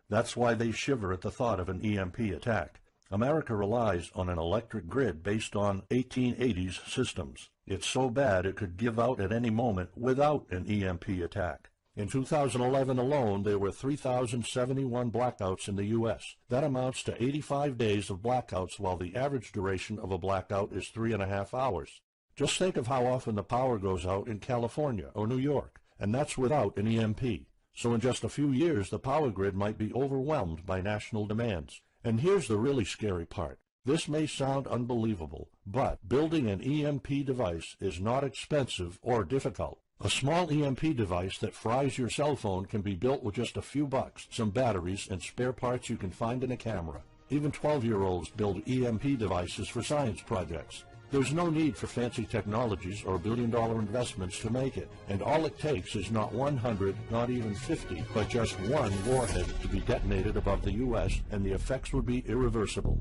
That's why they shiver at the thought of an EMP attack. America relies on an electric grid based on 1880s systems. It's so bad it could give out at any moment without an EMP attack. In 2011 alone, there were 3,071 blackouts in the U.S. That amounts to 85 days of blackouts, while the average duration of a blackout is 3.5 hours. Just think of how often the power goes out in California or New York, and that's without an EMP. So in just a few years, the power grid might be overwhelmed by national demands. And here's the really scary part. This may sound unbelievable, but building an EMP device is not expensive or difficult. A small EMP device that fries your cell phone can be built with just a few bucks, some batteries, and spare parts you can find in a camera. Even 12-year-olds build EMP devices for science projects. There's no need for fancy technologies or billion-dollar investments to make it, and all it takes is not 100, not even 50, but just one warhead to be detonated above the U.S., and the effects would be irreversible.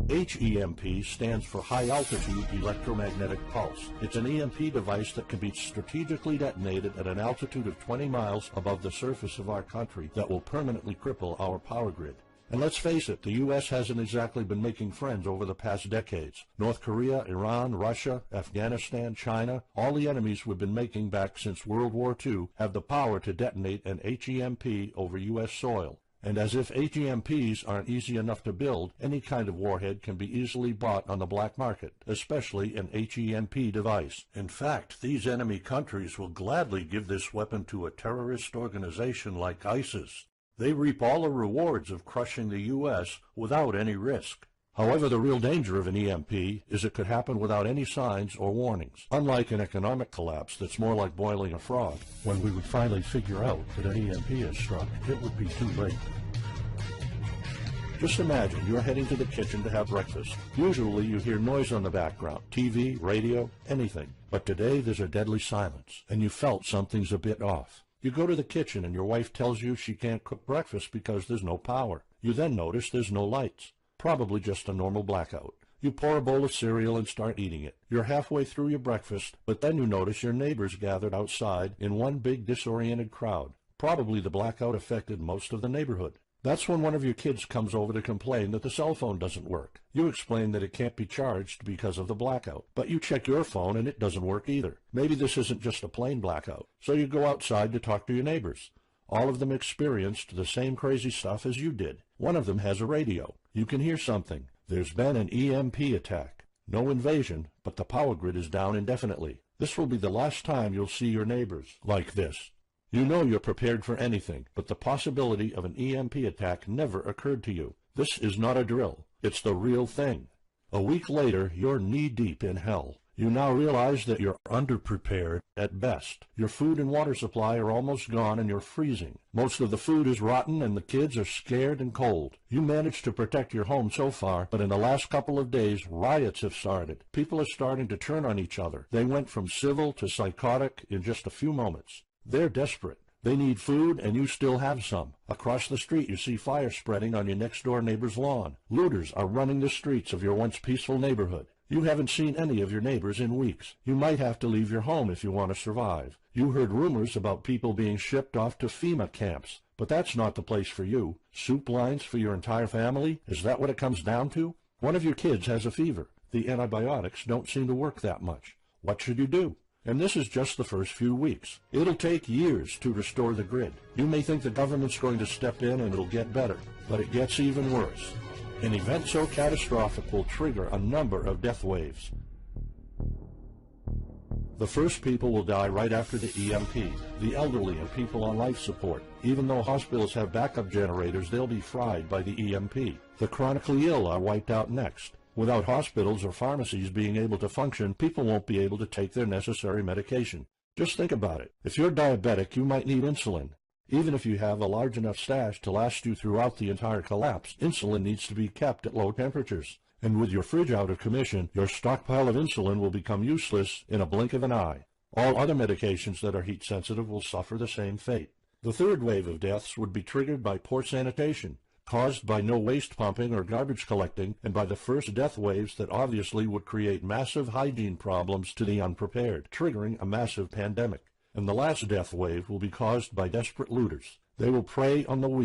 HEMP stands for High Altitude Electromagnetic Pulse. It's an EMP device that can be strategically detonated at an altitude of 20 miles above the surface of our country that will permanently cripple our power grid. And let's face it, the U.S. hasn't exactly been making friends over the past decades. North Korea, Iran, Russia, Afghanistan, China, all the enemies we've been making back since World War II have the power to detonate an HEMP over U.S. soil. And as if HEMPs aren't easy enough to build, any kind of warhead can be easily bought on the black market, especially an HEMP device. In fact, these enemy countries will gladly give this weapon to a terrorist organization like ISIS. They reap all the rewards of crushing the U.S. without any risk. However, the real danger of an EMP is it could happen without any signs or warnings. Unlike an economic collapse that's more like boiling a frog, when we would finally figure out that an EMP has struck, it would be too late. Just imagine you're heading to the kitchen to have breakfast. Usually you hear noise on the background, TV, radio, anything. But today there's a deadly silence, and you felt something's a bit off. You go to the kitchen and your wife tells you she can't cook breakfast because there's no power. You then notice there's no lights. Probably just a normal blackout. You pour a bowl of cereal and start eating it. You're halfway through your breakfast, but then you notice your neighbors gathered outside in one big disoriented crowd. Probably the blackout affected most of the neighborhood. That's when one of your kids comes over to complain that the cell phone doesn't work. You explain that it can't be charged because of the blackout, but you check your phone and it doesn't work either. Maybe this isn't just a plain blackout, so you go outside to talk to your neighbors. All of them experienced the same crazy stuff as you did. One of them has a radio. You can hear something. There's been an EMP attack. No invasion, but the power grid is down indefinitely. This will be the last time you'll see your neighbors like this. You know you're prepared for anything, but the possibility of an EMP attack never occurred to you. This is not a drill. It's the real thing. A week later, you're knee-deep in hell. You now realize that you're underprepared at best. Your food and water supply are almost gone and you're freezing. Most of the food is rotten and the kids are scared and cold. You managed to protect your home so far, but in the last couple of days, riots have started. People are starting to turn on each other. They went from civil to psychotic in just a few moments. They're desperate. They need food, and you still have some. Across the street, you see fire spreading on your next-door neighbor's lawn. Looters are running the streets of your once peaceful neighborhood. You haven't seen any of your neighbors in weeks. You might have to leave your home if you want to survive. You heard rumors about people being shipped off to FEMA camps, but that's not the place for you. Soup lines for your entire family? Is that what it comes down to? One of your kids has a fever. The antibiotics don't seem to work that much. What should you do? And this is just the first few weeks. It'll take years to restore the grid. You may think the government's going to step in and it'll get better, but it gets even worse. An event so catastrophic will trigger a number of death waves. The first people will die right after the EMP, the elderly and people on life support. Even though hospitals have backup generators, they'll be fried by the EMP. The chronically ill are wiped out next. Without hospitals or pharmacies being able to function, people won't be able to take their necessary medication. Just think about it. If you're diabetic, you might need insulin. Even if you have a large enough stash to last you throughout the entire collapse, insulin needs to be kept at low temperatures. And with your fridge out of commission, your stockpile of insulin will become useless in a blink of an eye. All other medications that are heat sensitive will suffer the same fate. The third wave of deaths would be triggered by poor sanitation, caused by no waste pumping or garbage collecting, and by the first death waves that obviously would create massive hygiene problems to the unprepared, triggering a massive pandemic. And the last death wave will be caused by desperate looters. They will prey on the weak.